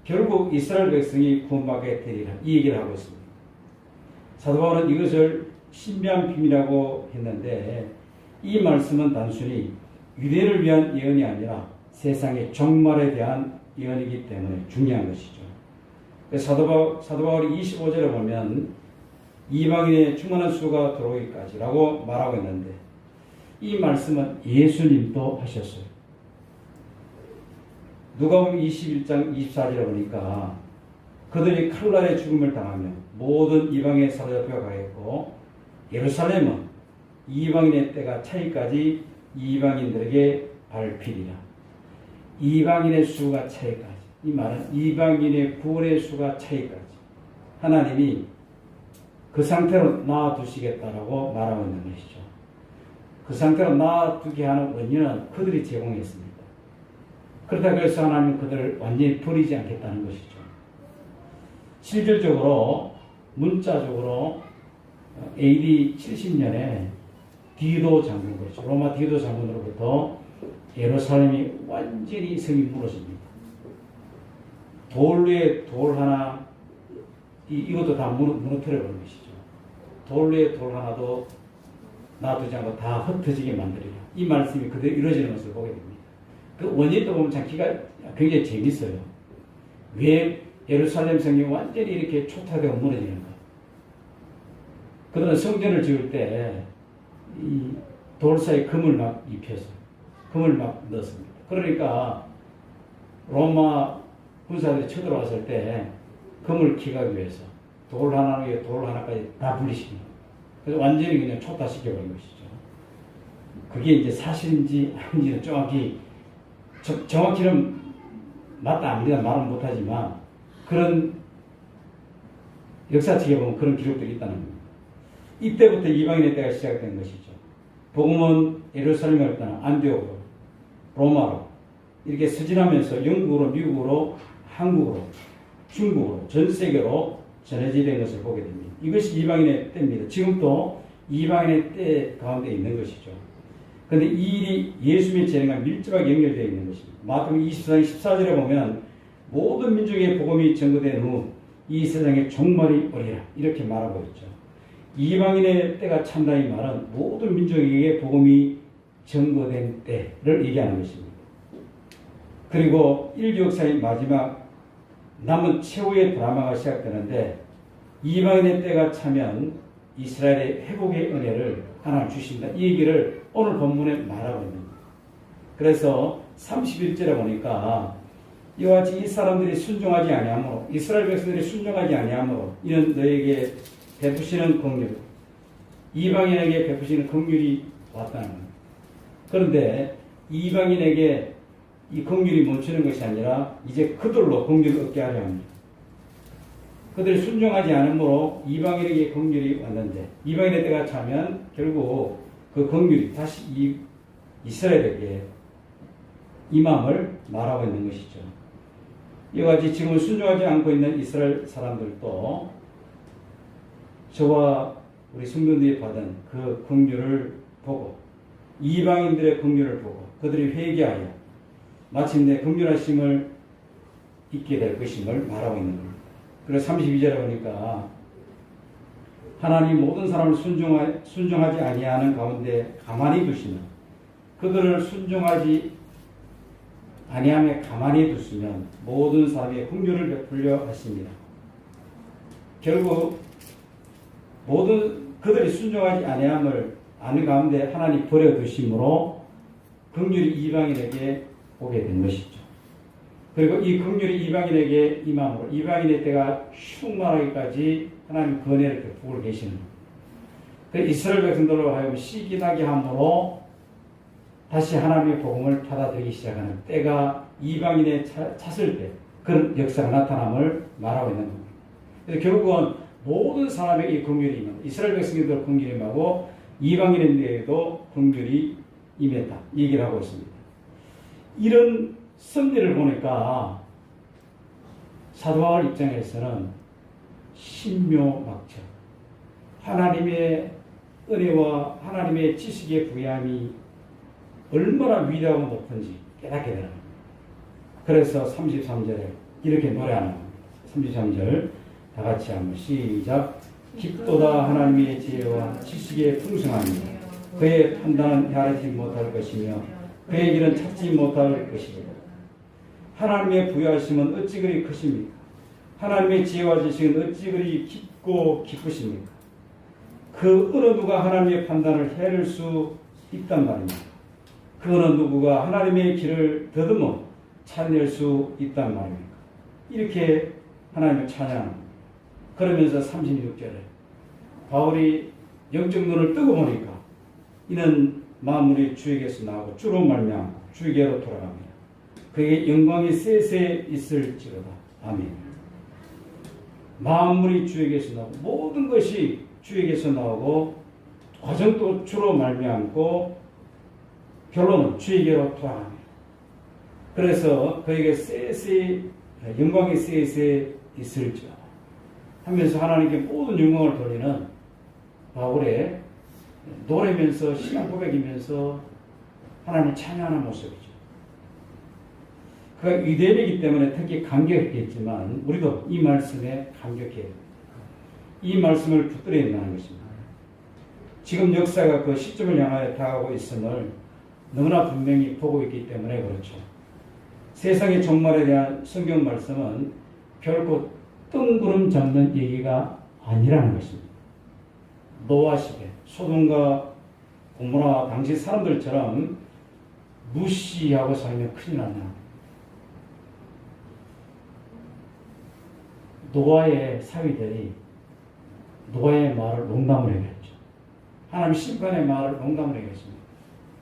결국 이스라엘 백성이 구원받게 되리라, 이 얘기를 하고 있습니다. 사도 바울은 이것을 신비한 비밀이라고 했는데, 이 말씀은 단순히 유대를 위한 예언이 아니라 세상의 종말에 대한 예언이기 때문에 중요한 것이죠. 사도 바울이 25절에 보면 이방인의 충만한 수가 들어오기까지라고 말하고 있는데, 이 말씀은 예수님도 하셨어요. 누가복음 21장 24절에 보니까 그들이 칼날의 죽음을 당하며 모든 이방에 사로잡혀 가겠고 예루살렘은 이방인의 때가 차기까지 이방인들에게 밟히리라. 이방인의 수가 차기까지. 이 말은 이방인의 구원의 수가 차기까지 하나님이 그 상태로 놔두시겠다라고 말하고 있는 것이죠. 그 상태로 놔두게 하는 원인은 그들이 제공했습니다. 그렇다고 해서 하나님은 그들을 완전히 버리지 않겠다는 것이죠. 실질적으로 문자적으로 AD 70년에 디도 장군, 그렇죠. 로마 디도 장군으로부터 예루살렘이 완전히 성이 무너집니다. 돌 위에 돌 하나, 이것도 다 무너뜨려 버린 것이죠. 돌 위에 돌 하나도 놔두지 않고 다 흩어지게 만들리라. 이 말씀이 그대로 이루어지는 것을 보게 됩니다. 그 원인도 보면 참 굉장히 재밌어요. 왜 예루살렘 성이 완전히 이렇게 초토화되고 무너지는 거예요. 그들은 성전을 지을 때 이 돌 사이에 금을 막 입혀서 금을 막 넣었습니다. 그러니까 로마 군사들이 쳐들어왔을 때 금을 키가기 위해서 돌 하나 위에 돌 하나까지 다 분리시키는 거예요. 그래서 완전히 그냥 초토화시켜버린 것이죠. 그게 이제 사실인지 아닌지는 정확히는 맞다 아니다 말은 못하지만 그런 역사책에 보면 그런 기록들이 있다는 겁니다. 이때부터 이방인의 때가 시작된 것이죠. 복음은 예루살렘을 떠나 안디옥으로, 로마로 이렇게 서진하면서 영국으로, 미국으로, 한국으로, 중국으로, 전 세계로 전해지는 것을 보게 됩니다. 이것이 이방인의 때입니다. 지금도 이방인의 때 가운데 있는 것이죠. 그런데 이 일이 예수님의 재림과 밀접하게 연결되어 있는 것입니다. 마태복음 24장 14절에 보면 모든 민족의 복음이 전거된 후 이 세상에 종말이 오리라 이렇게 말하고 있죠. 이방인의 때가 찬다 이 말은 모든 민족에게 복음이 전거된 때를 얘기하는 것입니다. 그리고 인류 역사의 마지막 남은 최후의 드라마가 시작되는데 이방인의 때가 차면 이스라엘의 회복의 은혜를 하나님 주신다. 이 얘기를 오늘 본문에 말하고 있는 거예요. 그래서 31절에 보니까 이와 같이 이 사람들이 순종하지 아니하므로 이스라엘 백성들이 순종하지 아니하므로 이는 너에게 베푸시는 긍휼 이방인에게 베푸시는 긍휼이 왔다는 거예요. 그런데 이방인에게 이 긍휼이 멈추는 것이 아니라 이제 그들로 긍휼을 얻게 하려 합니다. 그들이 순종하지 않으므로 이방인에게 긍휼이 왔는데 이방인의 때가 차면 결국 그 긍휼이 다시 이스라엘에게 임함을 말하고 있는 것이죠. 이와 같이 지금 순종하지 않고 있는 이스라엘 사람들도 저와 우리 성도들이 받은 그 긍휼을 보고 이방인들의 긍휼을 보고 그들이 회개하여 마침내 긍휼하심을 잊게 될 것임을 말하고 있는 겁니다. 그래서 32절에 보니까 하나님 모든 사람을 순종하지 아니하는 가운데 가만히 두시면 그들을 순종하지 아니함에 가만히 두시면 모든 사람의 긍휼을 베풀려 하십니다. 결국 모든 그들이 순종하지 아니함을 아는 가운데 하나님 버려두심으로 긍휼이 이방인에게 오게 된 것이죠. 그리고 이 긍휼이 이방인에게 임함으로 이방인의 때가 충만하기까지 하나님 권혜를 베푸고 계시는 거예요. 이스라엘 백성들로 하여금 시기나게 함으로 다시 하나님의 복음을 받아들이기 시작하는 때가 이방인에 찼을 때 그런 역사가 나타남을 말하고 있는 겁니다. 그래서 결국은 모든 사람에게 이 긍휼이 임하고 이스라엘 백성들도 긍휼이 임하고 이방인에게도 긍휼이 임했다. 이 얘기를 하고 있습니다. 이런 섭리를 보니까 사도 바울 입장에서는 신묘막측 하나님의 은혜와 하나님의 지식의 부여함이 얼마나 위대하고 높은지 깨닫게 되는 겁니다. 그래서 33절에 이렇게 노래하는 겁니다. 33절 다 같이 한번 시작. 깊도다 하나님의 지혜와 지식의 풍성함이 그의 판단은 헤아리지 못할 것이며 그의 길은 찾지 못할 것이니라. 하나님의 부여하심은 어찌 그리 크십니까? 하나님의 지혜와 지식은 어찌 그리 깊고 깊으십니까? 그 어느 누가 하나님의 판단을 헤아릴 수 있단 말입니다. 그 어느 누구가 하나님의 길을 더듬어 찾아낼 수 있단 말입니까? 이렇게 하나님을 찬양합니다. 그러면서 36절에 바울이 영적 눈을 뜨고 보니까 이는 만물이 주에게서 나오고 주로 말미암아 주에게로 돌아갑니다. 그에게 영광이 쎄쎄 있을지로다. 아멘. 만물이 주에게서 나오고 모든 것이 주에게서 나오고 과정도 주로 말미암고 결론은 주에게로 돌아갑니다. 그래서 그에게 쎄쎄 영광이 쎄쎄 있을지로다 하면서 하나님께 모든 영광을 돌리는 바울의 노래면서 신앙 고백이면서 하나님을 찬양하는 모습이죠. 그가 위대이기 때문에 특히 감격했겠지만 우리도 이 말씀에 감격해야 됩니다. 이 말씀을 붙들어야 한다는 것입니다. 지금 역사가 그 시점을 향하여 다가오고 있음을 너무나 분명히 보고 있기 때문에 그렇죠. 세상의 종말에 대한 성경 말씀은 결코 뜬구름 잡는 얘기가 아니라는 것입니다. 노아 시대 소돔과 고모라 당시 사람들처럼 무시하고 살면 큰일 난다. 노아의 사위들이 노아의 말을 농담을 해결했죠. 하나님 심판의 말을 농담을 해결했습니다.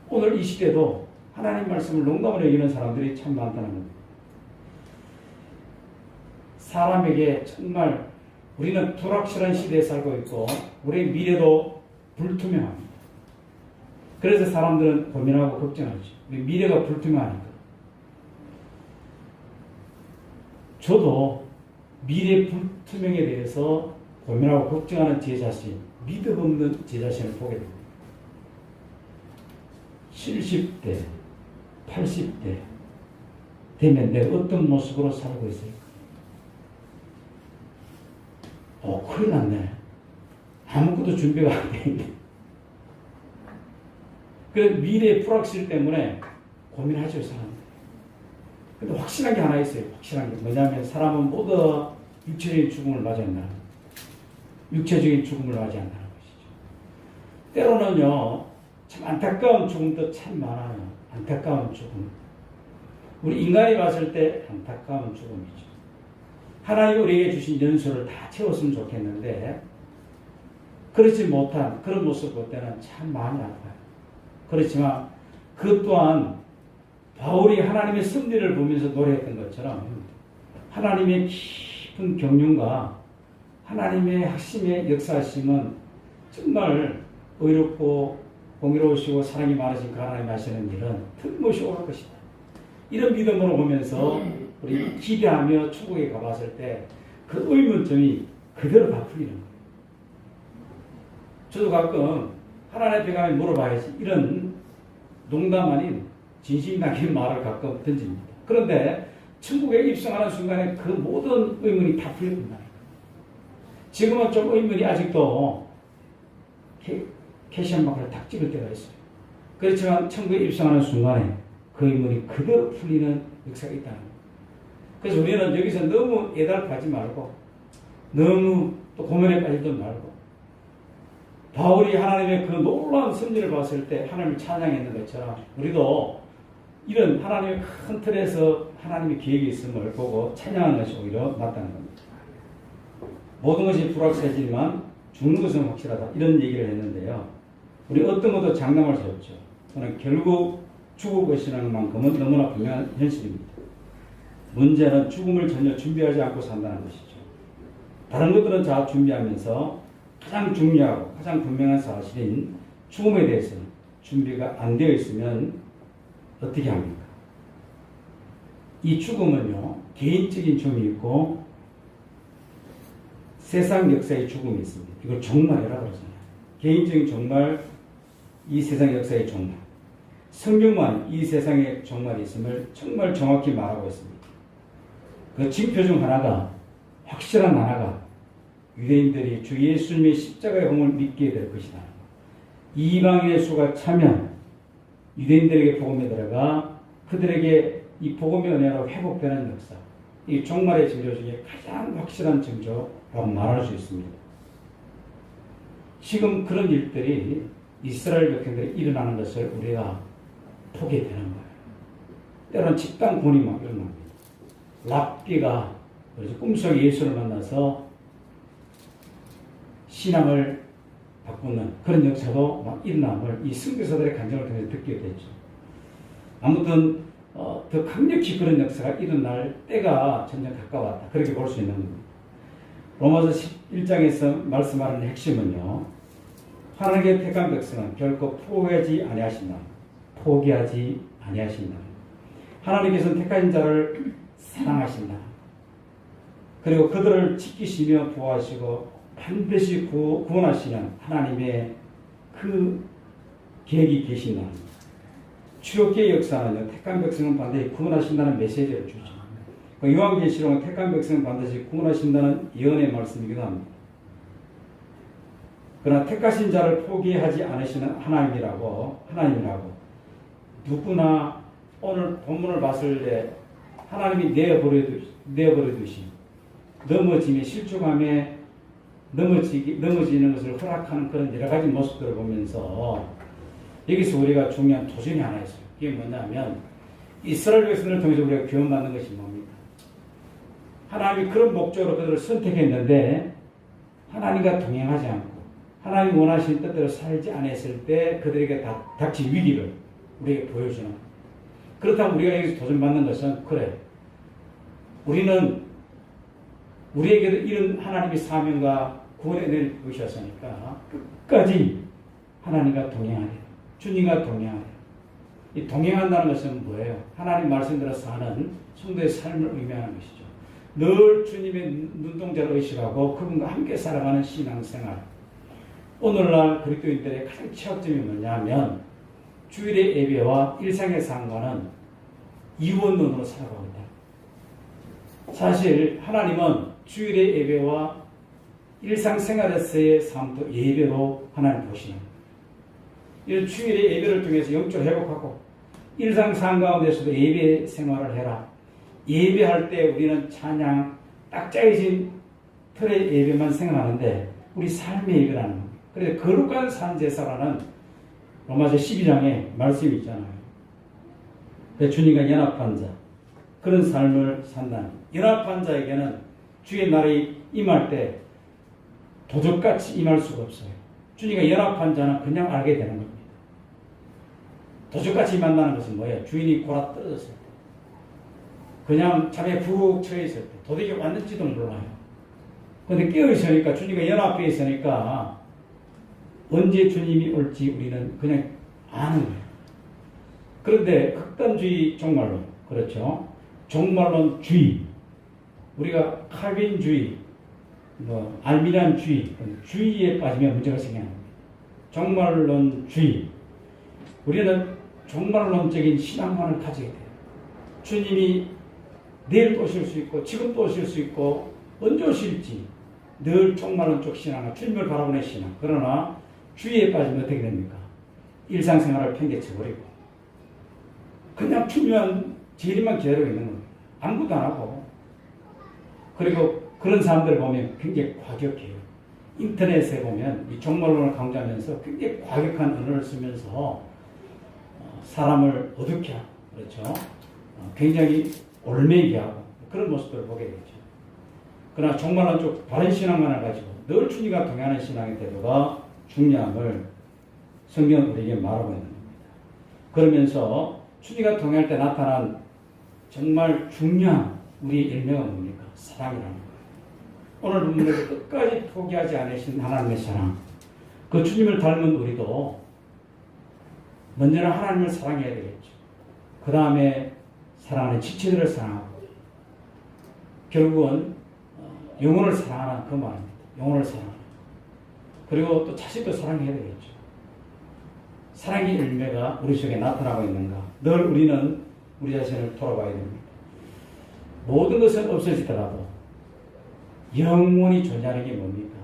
오늘 이 시대도 하나님 말씀을 농담을 해결하는 사람들이 참 많다는 겁니다. 사람에게 정말 우리는 불확실한 시대에 살고 있고 우리의 미래도 불투명합니다. 그래서 사람들은 고민하고 걱정하죠. 미래가 불투명하니까. 저도 미래 불투명에 대해서 고민하고 걱정하는 제 자신, 믿음 없는 제 자신을 보게 됩니다. 70대, 80대 되면 내가 어떤 모습으로 살고 있을까? 큰일 났네. 아무것도 준비가 안 돼 있네. 그래서 미래의 불확실 때문에 고민하죠, 사람들. 근데 확실한 게 하나 있어요. 확실한 게 뭐냐면 사람은 모두 육체적인 죽음을 맞이한다는 거예요. 육체적인 죽음을 맞이한다는 것이죠. 때로는요, 참 안타까운 죽음도 참 많아요. 안타까운 죽음. 우리 인간이 봤을 때 안타까운 죽음이죠. 하나님이 우리에게 주신 연수를 다 채웠으면 좋겠는데 그렇지 못한 그런 모습 볼 때는 참 많이 아파요. 그렇지만 그 또한 바울이 하나님의 섭리를 보면서 노래했던 것처럼 하나님의 깊은 경륜과 하나님의 핵심의 역사하심은 정말 의롭고 공의로우시고 사랑이 많으신 그 하나님 하시는 일은 틀림없이 올 것이다. 이런 믿음으로 보면서 우리 기대하며 천국에 가봤을 때 그 의문점이 그대로 다 풀리는 거예요. 저도 가끔 하나님 앞에 가면 물어봐야지 이런 농담 아닌 진심 담긴 말을 가끔 던집니다. 그런데 천국에 입성하는 순간에 그 모든 의문이 다 풀린다. 지금은 좀 의문이 아직도 캐시한 마크를 탁 찍을 때가 있어요. 그렇지만 천국에 입성하는 순간에 그 의문이 그대로 풀리는 역사가 있다는 거예요. 그래서 우리는 여기서 너무 애달하지 말고 너무 또 고민에 빠지지 말고 바울이 하나님의 그 놀라운 섭리를 봤을 때 하나님을 찬양했는 것처럼 우리도 이런 하나님의 큰 틀에서 하나님의 계획이 있음을 보고 찬양하는 것이 오히려 맞다는 겁니다. 모든 것이 불확실하지만 죽는 것은 확실하다. 이런 얘기를 했는데요. 우리 어떤 것도 장담할 수 없죠. 저는 결국 죽을 것이라는 만큼은 너무나 분명한 현실입니다. 문제는 죽음을 전혀 준비하지 않고 산다는 것이죠. 다른 것들은 다 준비하면서 가장 중요하고 가장 분명한 사실인 죽음에 대해서는 준비가 안 되어 있으면 어떻게 합니까? 이 죽음은요, 개인적인 죽음이 있고 세상 역사의 죽음이 있습니다. 이걸 종말이라고 그러잖아요. 개인적인 종말, 이 세상 역사의 종말. 성경만 이 세상의 종말이 있음을 정말 정확히 말하고 있습니다. 그 징표 중 하나가, 확실한 하나가 유대인들이 주 예수님의 십자가의 공을 믿게 될 것이다. 이방인의 수가 차면 유대인들에게 복음이 들어가 그들에게 이 복음의 은혜로 회복되는 역사, 이 종말의 징조 중에 가장 확실한 징조라고 말할 수 있습니다. 지금 그런 일들이 이스라엘 백성들이 일어나는 것을 우리가 보게 되는 거예요. 때로는 집단곤이 막 일어납니다. 랍비가 꿈속에 예수를 만나서 신앙을 바꾸는 그런 역사도 막 일어남을 이 선교사들의 간증을 통해서 듣게 됐죠. 아무튼 더 강력히 그런 역사가 일어날 때가 점점 가까웠다. 그렇게 볼 수 있는 겁니다. 로마서 11장에서 말씀하는 핵심은요. 하나님의 택한 백성은 결코 포기하지 아니하신다. 포기하지 아니하신다. 하나님께서는 택하신 자를 사랑하신다. 그리고 그들을 지키시며 보호하시고 반드시 구원하시는 하나님의 그 계획이 계신다. 출애굽기의 역사는요, 택한 백성은 반드시 구원하신다는 메시지를 주죠. 요한계시록은 택한 백성은 반드시 구원하신다는 예언의 말씀이기도 합니다. 그러나 택하신 자를 포기하지 않으시는 하나님이라고 누구나 오늘 본문을 봤을 때 하나님이 내어버려 두신 넘어짐에 실족함에 넘어지는 것을 허락하는 그런 여러 가지 모습들을 보면서 여기서 우리가 중요한 도전이 하나 있어요. 이게 뭐냐면 이스라엘 백성을 통해서 우리가 교훈받는 것이 뭡니까? 하나님이 그런 목적으로 그들을 선택했는데 하나님과 동행하지 않고 하나님 원하신 뜻대로 살지 않았을 때 그들에게 닥친 위기를 우리에게 보여주는 거예요. 그렇다면 우리가 여기서 도전받는 것은 그래, 우리에게도 이런 하나님의 사명과 구원의 은혜를 주셨으니까 끝까지 하나님과 동행하래, 주님과 동행하래. 이 동행한다는 것은 뭐예요? 하나님 말씀대로 사는 성도의 삶을 의미하는 것이죠. 늘 주님의 눈동자를 의식하고 그분과 함께 살아가는 신앙생활. 오늘날 그리스도인들의 가장 취약점이 뭐냐면 주일의 예배와 일상의 삶과는 이원론으로 살아가고 있다. 사실 하나님은 주일의 예배와 일상생활에서의 삶도 예배로 하나님 보시는 거예요. 이 주일의 예배를 통해서 영적으로 회복하고 일상삶 가운데서도 예배 생활을 해라. 예배할 때 우리는 찬양, 딱 짜여진 틀의 예배만 생각하는데 우리 삶의 예배라는 겁니다. 그래서 거룩한 산제사라는 로마서 12장에 말씀이 있잖아요. 주님과 연합한 자, 그런 삶을 산다는 거예요. 연합한 자에게는 주의 날이 임할 때 도적같이 임할 수가 없어요. 주님과 연합한 자는 그냥 알게 되는 겁니다. 도적같이 만나는 것은 뭐예요? 주인이 골아 떨어졌을 때, 그냥 잠에 푹 처있을 때, 도둑이 왔는지도 몰라요. 그런데 깨어있으니까, 주님과 연합해 있으니까 언제 주님이 올지 우리는 그냥 아는 거예요. 그런데 극단주의 종말론, 그렇죠? 종말론주의, 우리가 칼빈주의, 알미란주의, 주의에 빠지면 문제가 생깁니다. 종말론주의, 우리는 종말론적인 신앙관을 가지게 돼요. 주님이 내일 또 오실 수 있고 지금 또 오실 수 있고 언제 오실지 늘 종말론적 신앙과 주님을 바라보는 신앙. 그러나 주의에 빠지면 어떻게 됩니까? 일상생활을 팽개쳐버리고 그냥 중요한 재림만 기다리고 있는 겁니다. 아무것도 안 하고. 그리고 그런 사람들을 보면 굉장히 과격해요. 인터넷에 보면 이 종말론을 강조하면서 굉장히 과격한 언어를 쓰면서 사람을 어둡게 하고, 그렇죠? 굉장히 올매게 하고 그런 모습들을 보게 되죠. 그러나 종말론 쪽 바른 신앙만을 가지고 늘 주님과 동행하는 신앙의 태도가 중요함을 성경은 우리에게 말하고 있는 겁니다. 그러면서 주님과 동행할 때 나타난 정말 중요한 우리의 열매가 뭡니까? 사랑이라는 거예요. 오늘 본문에서 끝까지 포기하지 않으신 하나님의 사랑. 그 주님을 닮은 우리도 먼저는 하나님을 사랑해야 되겠죠. 그 다음에 사랑하는 지체들을 사랑하고 결국은 영혼을 사랑하는 그 말입니다. 영혼을 사랑하는. 그리고 또 자식도 사랑해야 되겠죠. 사랑의 열매가 우리 속에 나타나고 있는가. 늘 우리는 우리 자신을 돌아봐야 됩니다. 모든 것은 없어지더라도 영원히 존재하는 게 뭡니까?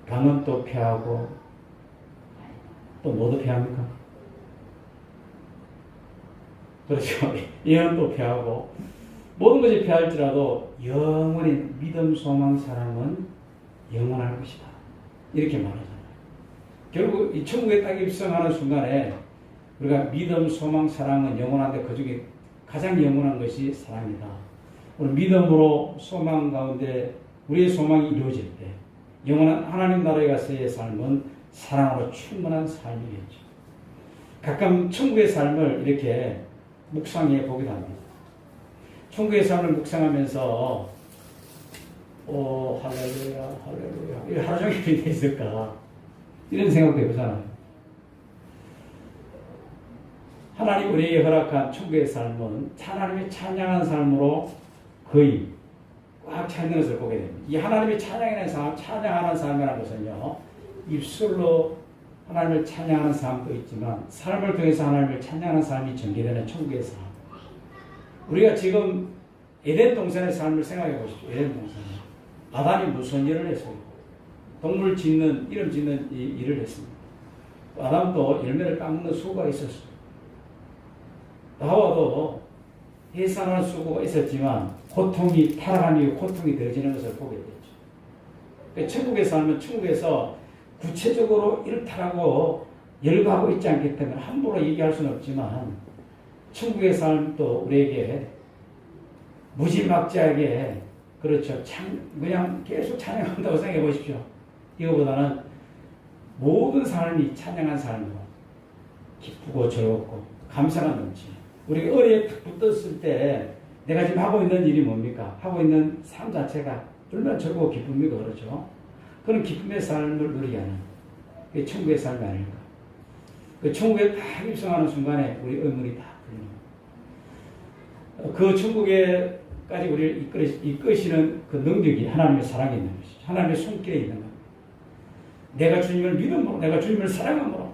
강은 또 패하고 또 뭐도 패합니까? 그렇죠. 예언 또 패하고 모든 것이 패할지라도 영원히 믿음, 소망, 사랑은 영원할 것이다. 이렇게 말하잖아요. 결국 이 천국에 딱 입성하는 순간에 우리가 믿음, 소망, 사랑은 영원한데 그 중에 가장 영원한 것이 사랑이다. 우리 믿음으로 소망 가운데 우리의 소망이 이루어질 때 영원한 하나님 나라에 가서의 삶은 사랑으로 충분한 삶이겠죠. 가끔 천국의 삶을 이렇게 묵상해 보기도 합니다. 천국의 삶을 묵상하면서 할렐루야, 할렐루야, 하루 종일 이렇게 있을까? 이런 생각도 해보잖아요. 하나님 우리에게 허락한 천국의 삶은 하나님의 찬양한 삶으로 거의 꽉 차 있는 것을 보게 됩니다. 이 하나님의 찬양하는 삶이라는 것은요, 입술로 하나님을 찬양하는 삶도 있지만 삶을 통해서 하나님을 찬양하는 삶이 전개되는 천국의 삶. 우리가 지금 에덴 동산의 삶을 생각해 보십시오. 에덴 동산. 아담이 무슨 일을 했어요? 동물 짓는, 이름 짓는 일을 했습니다. 아담도 열매를 따먹는 수가 있었어요. 하와도 해산할 수고가 있었지만 고통이 타락한 이후 고통이 더해지는 것을 보게 되죠. 그러니까 천국에 살면 천국에서 구체적으로 이렇다라고 열거하고 있지 않기 때문에 함부로 얘기할 수는 없지만 천국의 삶도 우리에게 무지막지하게 그렇죠. 그냥 계속 찬양한다고 생각해 보십시오. 이거보다는 모든 삶이 찬양한 삶으로 기쁘고 즐겁고 감사가 넘치. 우리가 의리에 붙었을 때 내가 지금 하고 있는 일이 뭡니까? 하고 있는 삶 자체가 얼마나 즐겁고 기쁩니까? 그렇죠? 그런 기쁨의 삶을 누리게 하는 그게 천국의 삶이 아닐까. 그 천국에 다 입성하는 순간에 우리 의문이 다 풀리는 그 천국에까지 우리를 이끄시는 그 능력이 하나님의 사랑에 있는 것이죠. 하나님의 손길에 있는 겁니다. 내가 주님을 믿음으로, 내가 주님을 사랑함으로,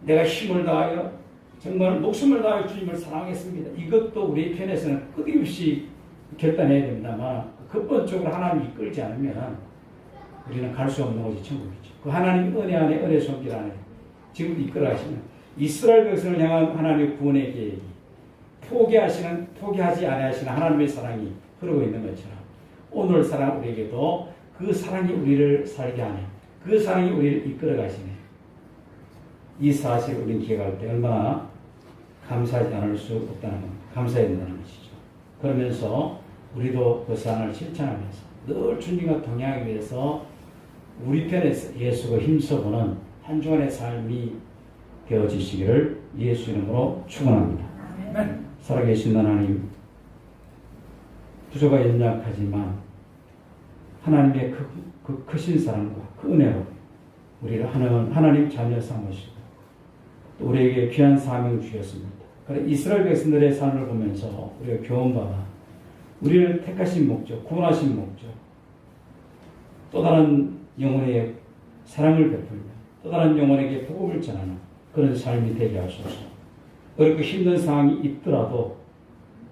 내가 힘을 다하여 정말 목숨을 다하여 주님을 사랑하겠습니다. 이것도 우리 편에서는 끊임없이 결단해야 됩니다만 근본적으로 하나님이 이끌지 않으면 우리는 갈 수 없는 곳이 천국이죠. 그 하나님 은혜 안에, 은혜 손길 안에 지금도 이끌어가시는 이스라엘 백성을 향한 하나님의 구원의 계획이 포기하지 아니하시는 하나님의 사랑이 흐르고 있는 것처럼 오늘 사랑 우리에게도 그 사랑이 우리를 살게 하네. 그 사랑이 우리를 이끌어가시네. 이 사실을 우리는 기억할 때 얼마나 감사하지 않을 수 없다는 겁니다. 감사해야 된다는 것이죠. 그러면서 우리도 그 사랑을 실천하면서 늘 주님과 동행하기 위해서 우리 편에서 예수가 힘써보는 한 주간의 삶이 되어지시기를 예수 이름으로 축원합니다. 살아계신 하나님, 부조가 연약하지만 하나님의 그 크신 사랑과 그 은혜로 우리를 하나님 자녀 삼으시고 또 우리에게 귀한 사명 주셨습니다. 그래 이스라엘 백성들의 삶을 보면서 우리가 교훈받아 우리를 택하신 목적, 구원하신 목적, 또 다른 영혼의 사랑을 베풀며 또 다른 영혼에게 복음을 전하는 그런 삶이 되게 하소서. 어렵고 힘든 상황이 있더라도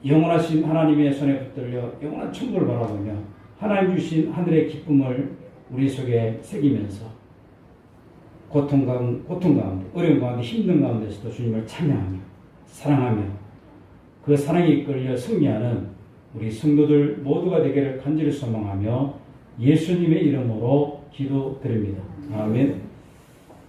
영원하신 하나님의 손에 붙들려 영원한 천국을 바라보며 하나님 주신 하늘의 기쁨을 우리 속에 새기면서 고통 가운데, 어려운 가운데, 힘든 가운데서도 주님을 찬양하며 사랑하며 그 사랑에 이끌려 승리하는 우리 성도들 모두가 되기를 간절히 소망하며 예수님의 이름으로 기도드립니다. 아멘.